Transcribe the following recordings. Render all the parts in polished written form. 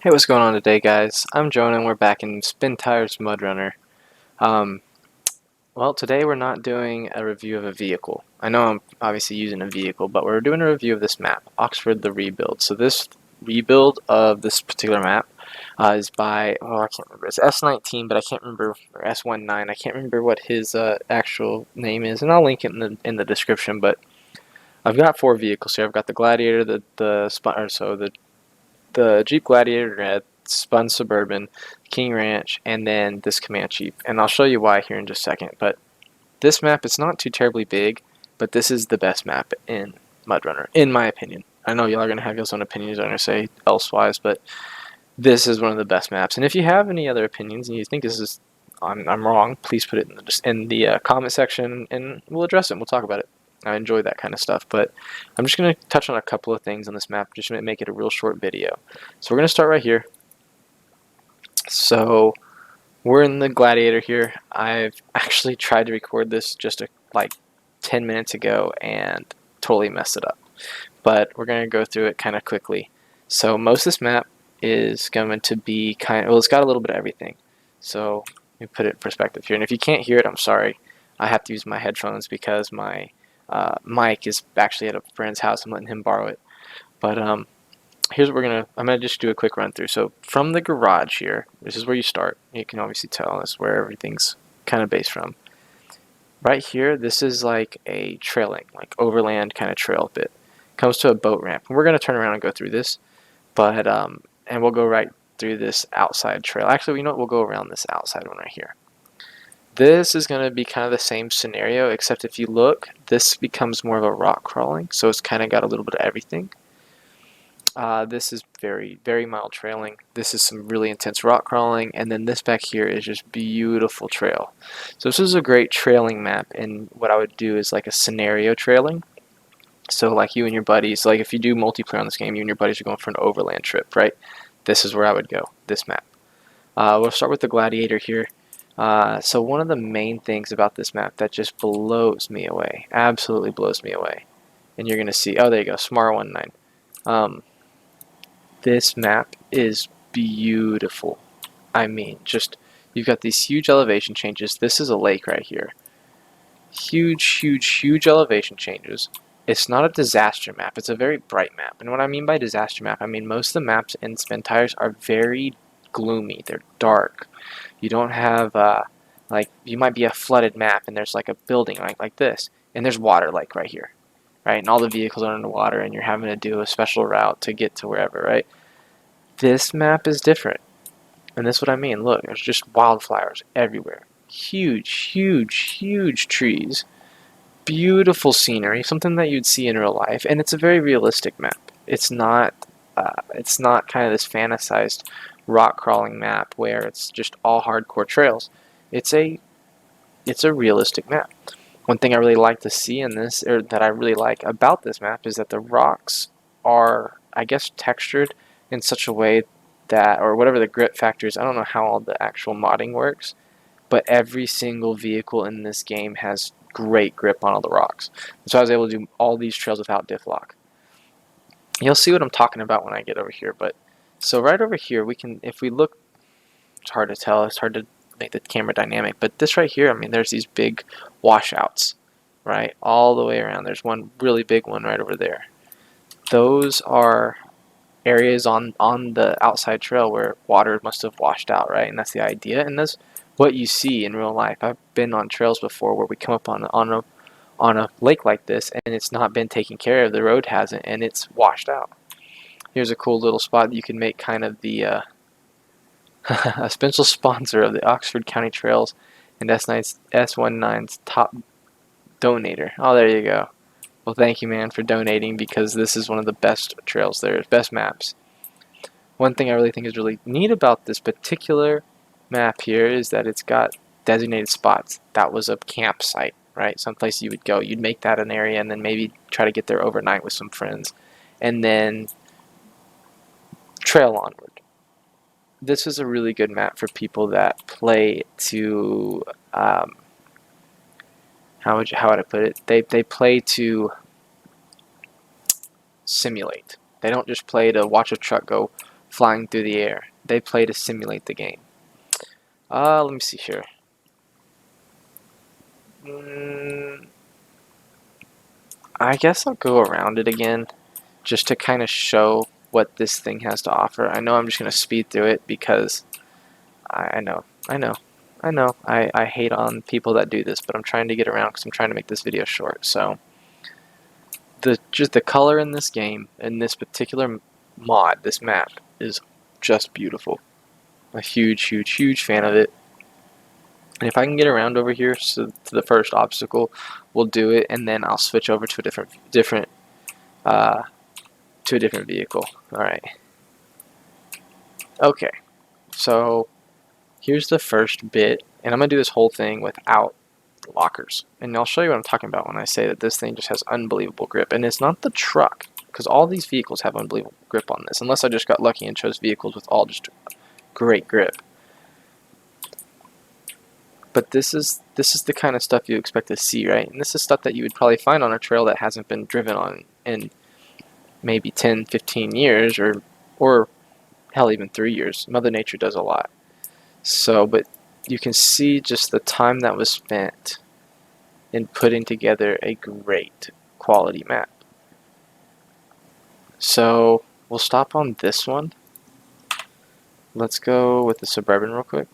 Hey, what's going on today, guys? I'm Jonah, and we're back in Spin Tires Mudrunner. Um, well, today we're not doing a review of a vehicle. I know I'm obviously using a vehicle, but we're doing a review of this map, Oxford the Rebuild. So this rebuild of this particular map is by, oh, I can't remember. It's S19, but I can't remember, or S19. I can't remember what his actual name is, and I'll link it in the description. But I've got 4 vehicles here. I've got the Gladiator, the Spun, or so the Jeep Gladiator Red, Spun Suburban, King Ranch, and then this Comanche. And I'll show you why here in just a second. But this map, it's not too terribly big, but this is the best map in Mudrunner, in my opinion. I know y'all are going to have your own opinions, I'm going to say elsewise, but this is one of the best maps. And if you have any other opinions and you think this is I'm wrong, please put it in the comment section, and we'll address it and we'll talk about it. I enjoy that kind of stuff, but I'm just going to touch on a couple of things on this map just to make it a real short video. So we're going to start right here. So we're in the Gladiator here. I've actually tried to record this just like 10 minutes ago and totally messed it up. But we're going to go through it kind of quickly. So most of this map is going to be well, it's got a little bit of everything. So let me put it in perspective here. And if you can't hear it, I'm sorry. I have to use my headphones because my mic is actually at a friend's house. I'm letting him borrow it. But here's what I'm gonna just do a quick run through. So from the garage here, this is where you start. You can obviously tell that's where everything's kind of based from. Right here, this is like a trailing, like overland kind of trail bit. Comes to a boat ramp. And we're gonna turn around and go through this, but and we'll go right through this outside trail. Actually, you know what? We'll go around this outside one right here. This is going to be kind of the same scenario, except if you look, this becomes more of a rock crawling, so it's kind of got a little bit of everything. This is very, very mild trailing. This is some really intense rock crawling, and then this back here is just beautiful trail. So this is a great trailing map, and what I would do is like a scenario trailing. So like you and your buddies, like if you do multiplayer on this game, you and your buddies are going for an overland trip, right? This is where I would go, this map. We'll start with the Gladiator here. So one of the main things about this map that just blows me away, absolutely blows me away, and you're going to see, oh, there you go, Smar19. This map is beautiful. I mean, just, you've got these huge elevation changes. This is a lake right here. Huge, huge, huge elevation changes. It's not a disaster map. It's a very bright map. And what I mean by disaster map, I mean most of the maps in Spin Tires are very gloomy. They're dark. You don't have, like, you might be a flooded map and there's like a building like this. And there's water like right here. Right? And all the vehicles are underwater and you're having to do a special route to get to wherever, right? This map is different. And this is what I mean. Look, there's just wildflowers everywhere. Huge, huge, huge trees. Beautiful scenery, something that you'd see in real life, and it's a very realistic map. It's not kind of this fantasized rock crawling map where it's just all hardcore trails. It's a realistic map. One thing I really like to see in this, or that I really like about this map, is that the rocks are, I guess, textured in such a way that, or whatever the grip factor is, I don't know how all the actual modding works, but every single vehicle in this game has great grip on all the rocks. So I was able to do all these trails without diff lock. You'll see what I'm talking about when I get over here, but so right over here, we can, if we look, it's hard to tell, it's hard to make the camera dynamic, but this right here, I mean, there's these big washouts, right, all the way around. There's one really big one right over there. Those are areas on the outside trail where water must have washed out, right, and that's the idea, and that's what you see in real life. I've been on trails before where we come up on a lake like this and it's not been taken care of, the road hasn't, and it's washed out. Here's a cool little spot that you can make kind of the a special sponsor of the Oxford County Trails and S19's top donator. Oh, there you go. Well, thank you, man, for donating, because this is one of the best trails there, best maps. One thing I really think is really neat about this particular map here is that it's got designated spots. That was a campsite, right? Someplace you would go. You'd make that an area and then maybe try to get there overnight with some friends and then trail onward. This is a really good map for people that play to, how would I put it? They play to simulate. They don't just play to watch a truck go flying through the air. They play to simulate the game. Let me see here. I guess I'll go around it again just to kind of show what this thing has to offer. I know I'm just going to speed through it because I know. I hate on people that do this, but I'm trying to get around because I'm trying to make this video short. So just the color in this game, in this particular mod, this map, is just beautiful. A huge fan of it. And if I can get around over here, so to the first obstacle, we'll do it, and then I'll switch over to a different vehicle. All right. Okay. So here's the first bit, and I'm gonna do this whole thing without lockers, and I'll show you what I'm talking about when I say that this thing just has unbelievable grip. And it's not the truck, because all these vehicles have unbelievable grip on this, unless I just got lucky and chose vehicles with all just great grip. But this is the kind of stuff you expect to see, right? And this is stuff that you would probably find on a trail that hasn't been driven on in maybe 10, 15 years, or hell, even 3 years. Mother Nature does a lot. So, but you can see just the time that was spent in putting together a great quality map. So we'll stop on this one. Let's go with the Suburban real quick.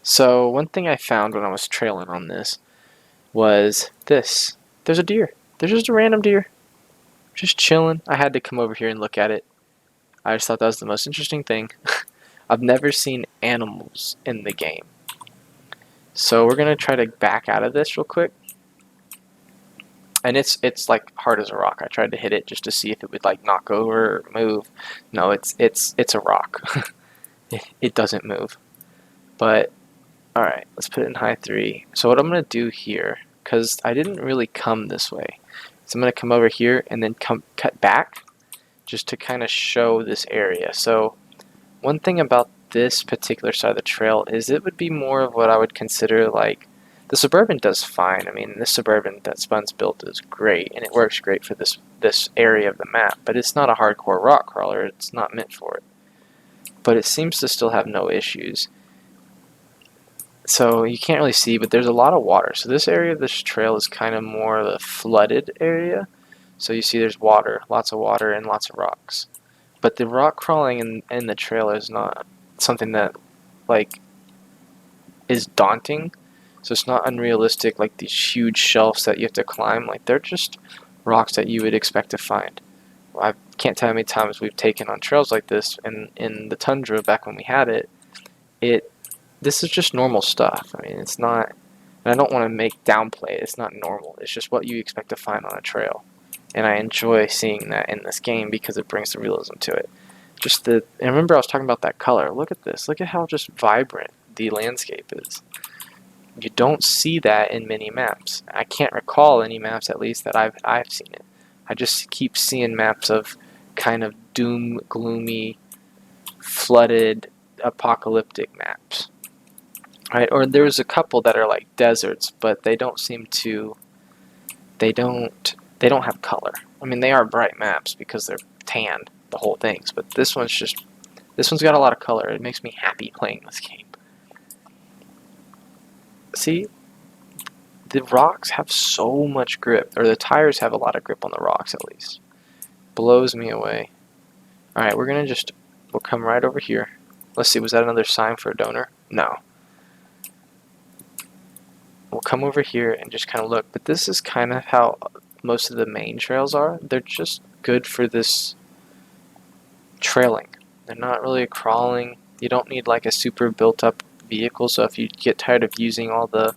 So one thing I found when I was trailing on this was this. There's a deer. There's just a random deer. Just chilling. I had to come over here and look at it. I just thought that was the most interesting thing. I've never seen animals in the game. So we're going to try to back out of this real quick. And it's like hard as a rock. I tried to hit it just to see if it would like knock over or move. No, it's a rock. It doesn't move. But alright, let's put it in high 3. So what I'm going to do here, because I didn't really come this way, so I'm going to come over here and then cut back just to kind of show this area. So one thing about this particular side of the trail is it would be more of what I would consider like, the Suburban does fine. I mean, this Suburban that Spun's built is great, and it works great for this area of the map, but it's not a hardcore rock crawler. It's not meant for it. But it seems to still have no issues. So you can't really see, but there's a lot of water. So this area of this trail is kind of more of a flooded area. So you see there's water, lots of water, and lots of rocks. But the rock crawling in the trail is not something that like is daunting. So it's not unrealistic like these huge shelves that you have to climb. Like they're just rocks that you would expect to find. I can't tell how many times we've taken on trails like this, and in the tundra back when we had it, this is just normal stuff. I mean, it's not, and I don't want to make downplay it. It's not normal. It's just what you expect to find on a trail. And I enjoy seeing that in this game because it brings the realism to it. And remember I was talking about that color. Look at this. Look at how just vibrant the landscape is. You don't see that in many maps. I can't recall any maps, at least, that I've seen it. I just keep seeing maps of kind of doom, gloomy, flooded, apocalyptic maps. Right? Or there's a couple that are like deserts, but they don't seem to, they don't have color. I mean, they are bright maps because they're tanned, the whole things, but this one's got a lot of color. It makes me happy playing this game. See, the rocks have so much grip, or the tires have a lot of grip on the rocks at least. Blows me away. Alright, we'll come right over here. Let's see, was that another sign for a donor? No. We'll come over here and just kind of look, but this is kind of how most of the main trails are. They're just good for this trailing. They're not really crawling. You don't need like a super built up vehicle, so if you get tired of using all the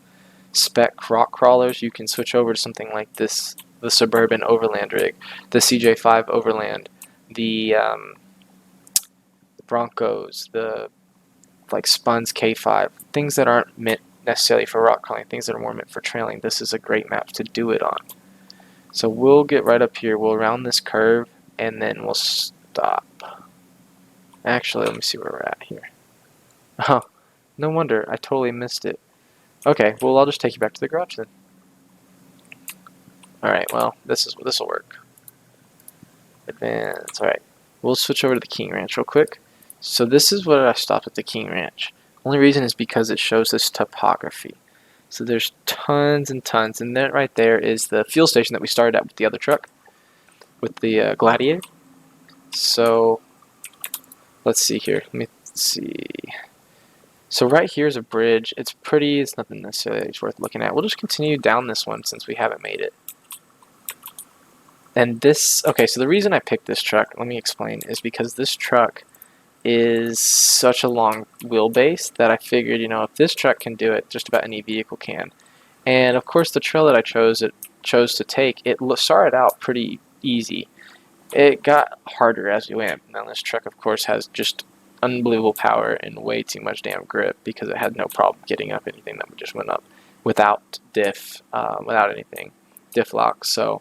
spec rock crawlers, you can switch over to something like this, the Suburban Overland rig, the CJ5 Overland, the Broncos, the like Spun's K5, things that aren't meant necessarily for rock crawling, things that are more meant for trailing. This is a great map to do it on. So we'll get right up here, we'll round this curve, and then we'll stop. Actually, let me see where we're at here. Oh, no wonder, I totally missed it. Okay, well I'll just take you back to the garage then. Alright, well, this'll work. Advance, alright. We'll switch over to the King Ranch real quick. So this is where I stopped at the King Ranch. Only reason is because it shows this topography. So there's tons and tons, and that right there is the fuel station that we started at with the other truck, with the Gladiator. So let's see here. Let me see. So right here is a bridge. It's pretty. It's nothing necessarily worth looking at. We'll just continue down this one since we haven't made it. And this, okay, so the reason I picked this truck, let me explain, is because this truck is such a long wheelbase that I figured, you know, if this truck can do it, just about any vehicle can. And of course, the trail that I chose to take, it started out pretty easy. It got harder as we went. Now this truck, of course, has just unbelievable power and way too much damn grip because it had no problem getting up anything that just went up without without anything, diff lock. So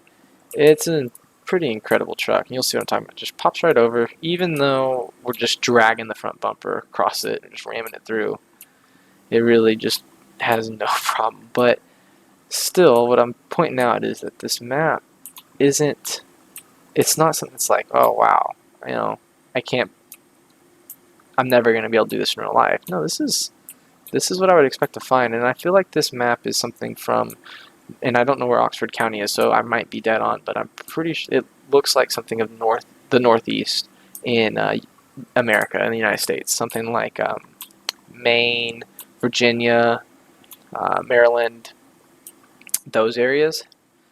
it's a pretty incredible truck. And you'll see what I'm talking about. It just pops right over, even though we're just dragging the front bumper across it and just ramming it through. It really just has no problem. But still, what I'm pointing out is that this map isn't, it's not something that's like, oh wow, you know, I'm never going to be able to do this in real life. No, this is what I would expect to find. And I feel like this map is something from, and I don't know where Oxford County is, so I might be dead on, but I'm pretty sure it looks like something of the Northeast in America, in the United States. Something like Maine, Virginia, Maryland, those areas.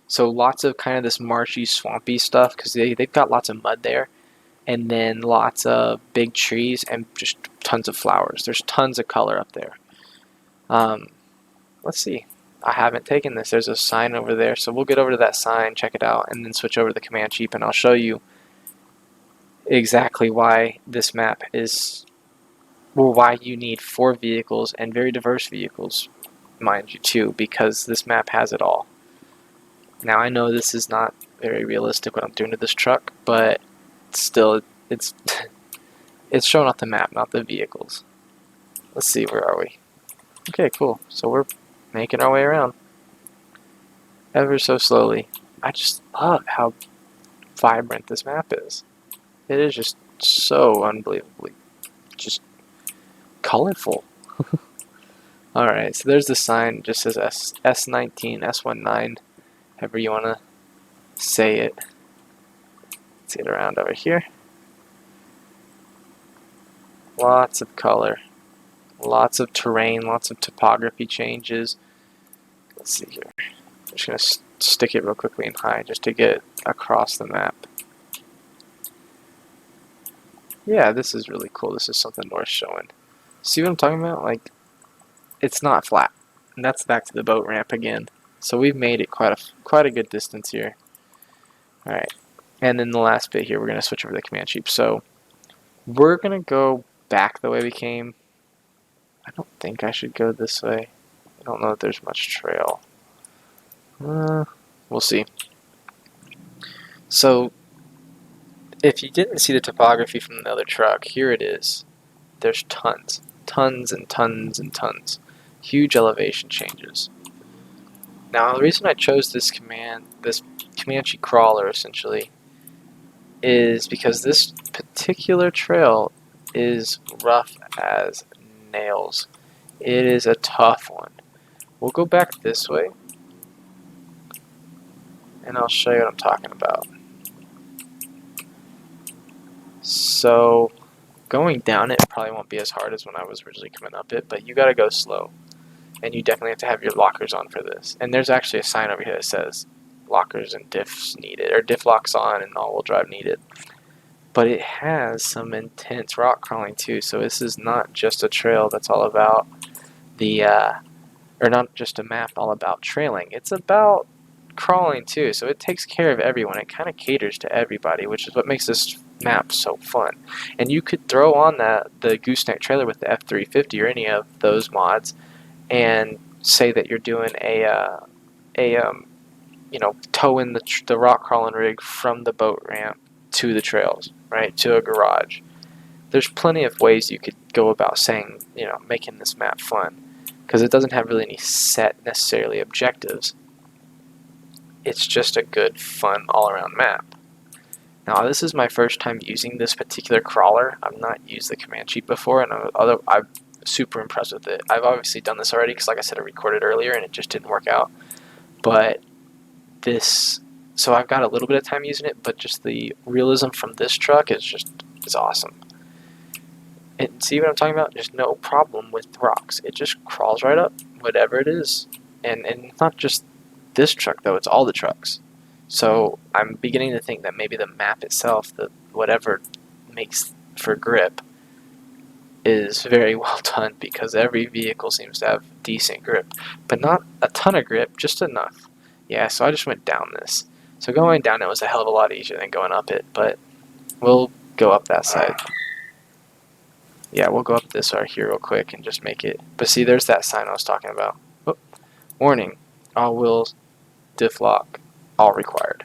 So lots of kind of this marshy, swampy stuff because they've got lots of mud there. And then lots of big trees and just tons of flowers. There's tons of color up there. Let's see. I haven't taken this. There's a sign over there, so we'll get over to that sign, check it out, and then switch over to the Comancheep, and I'll show you exactly why this map is, well, why you need 4 vehicles and very diverse vehicles, mind you, too, because this map has it all. Now, I know this is not very realistic what I'm doing to this truck, but still, it's it's showing off the map, not the vehicles. Let's see, where are we? Okay, cool. So we're making our way around ever so slowly. I just love how vibrant this map is. It is just so unbelievably just colorful. Alright, so there's the sign. It just says S19, S19, however you want to say it. Let's get around over here. Lots of color. Lots of terrain, lots of topography changes. Let's see here. I'm just going to stick it real quickly in high just to get across the map. Yeah, this is really cool. This is something worth showing. See what I'm talking about? Like, it's not flat. And that's back to the boat ramp again. So we've made it quite a good distance here. Alright. And then the last bit here, we're going to switch over to the Comancheep. So we're going to go back the way we came. I don't think I should go this way. I don't know if there's much trail. We'll see. So, if you didn't see the topography from the other truck, here it is. There's tons. Tons and tons and tons. Huge elevation changes. Now, the reason I chose this Comanche crawler, essentially, is because this particular trail is rough as nails. It is a tough one. We'll go back this way and I'll show you what I'm talking about. So going down it probably won't be as hard as when I was originally coming up it, but you gotta go slow. And you definitely have to have your lockers on for this. And there's actually a sign over here that says lockers and diffs needed, or diff locks on and all-wheel drive needed. But it has some intense rock crawling too, so this is not just a trail that's all about the, or not just a map all about trailing. It's about crawling too, so it takes care of everyone. It kind of caters to everybody, which is what makes this map so fun. And you could throw on the gooseneck trailer with the F350 or any of those mods, and say that you're doing you know, towing the rock crawling rig from the boat ramp to the trails, right, to a garage. There's plenty of ways you could go about saying, you know, making this map fun, because it doesn't have really any set necessarily objectives. It's just a good, fun, all-around map. Now this is my first time using this particular crawler. I've not used the Comancheep before, and I'm super impressed with it. I've obviously done this already because, like I said, I recorded earlier and it just didn't work out. But this, so I've got a little bit of time using it, but just the realism from this truck is awesome. And see what I'm talking about? There's no problem with rocks. It just crawls right up, whatever it is. And it's not just this truck though, it's all the trucks. So I'm beginning to think that maybe the map itself, the whatever makes for grip, is very well done, because every vehicle seems to have decent grip. But not a ton of grip, just enough. Yeah, so I just went down this. So going down it was a hell of a lot easier than going up it, but we'll go up that side. Yeah, we'll go up this right here real quick and just make it. But see, there's that sign I was talking about. Oh, warning, all wheels, diff lock, all required.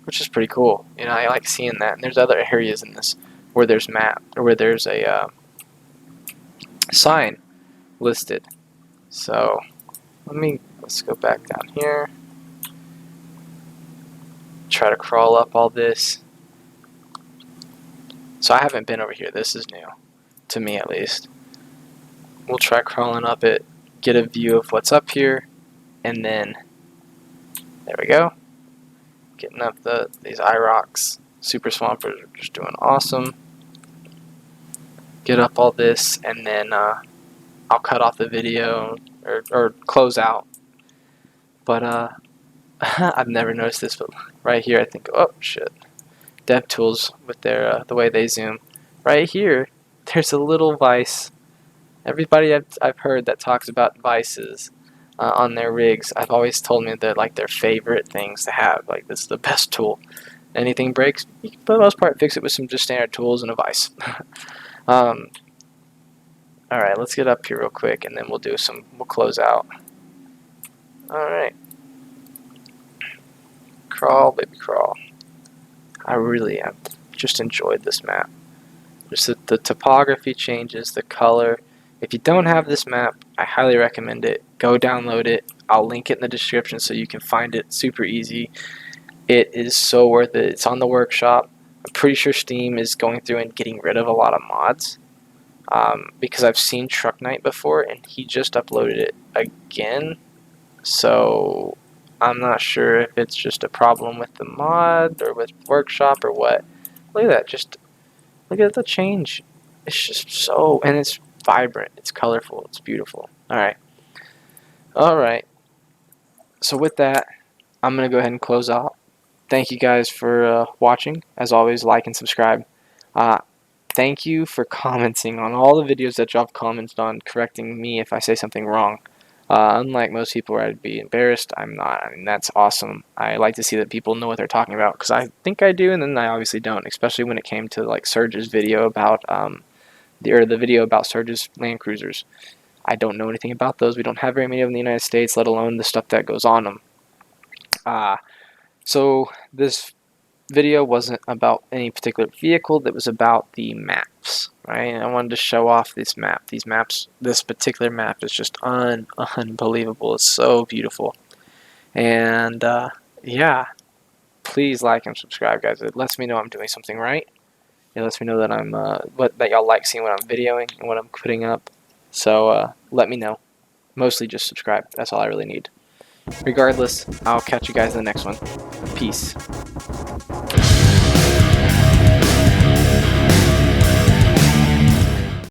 Which is pretty cool. You know, I like seeing that. And there's other areas in this where there's where there's a sign listed. So let's go back down here. Try to crawl up all this. So I haven't been over here. This is new. To me at least. We'll try crawling up it, get a view of what's up here, and then there we go. Getting up these IROCs. Super Swampers are just doing awesome. Get up all this, and then I'll cut off the video or close out. But I've never noticed this, but right here I think, oh shit, DevTools with their the way they zoom. Right here, there's a little vice. Everybody I've heard that talks about vices on their rigs, I've always told me they're like their favorite things to have. Like, this is the best tool. Anything breaks, you can for the most part fix it with some just standard tools and a vice. Alright, let's get up here real quick and then we'll close out. Alright. Crawl, baby, crawl. I really have just enjoyed this map. Just the topography changes, the color. If you don't have this map, I highly recommend it. Go download it. I'll link it in the description so you can find it super easy. It is so worth it. It's on the workshop. I'm pretty sure Steam is going through and getting rid of a lot of mods. Because I've seen Truck Knight before and he just uploaded it again. So I'm not sure if it's just a problem with the mod or with workshop or what. Look at that. Just look at the change. It's just so, and it's vibrant. It's colorful. It's beautiful. Alright. Alright. So with that, I'm going to go ahead and close out. Thank you guys for watching. As always, like and subscribe. Thank you for commenting on all the videos that y'all have commented on, correcting me if I say something wrong. Unlike most people where I'd be embarrassed, I'm not. I mean, that's awesome. I like to see that people know what they're talking about, because I think I do, and then I obviously don't, especially when it came to like Surge's video about the video about Surge's Land Cruisers. I don't know anything about those. We don't have very many of them in the United States, let alone the stuff that goes on them. So this video wasn't about any particular vehicle, that was about the maps, right? I wanted to show off this map. These maps, this particular map is just unbelievable. It's so beautiful. And yeah, please like and subscribe, guys. It lets me know I'm doing something right. It lets me know that I'm that y'all like seeing what I'm videoing and what I'm putting up. So let me know. Mostly just subscribe. That's all I really need. Regardless, I'll catch you guys in the next one. Peace.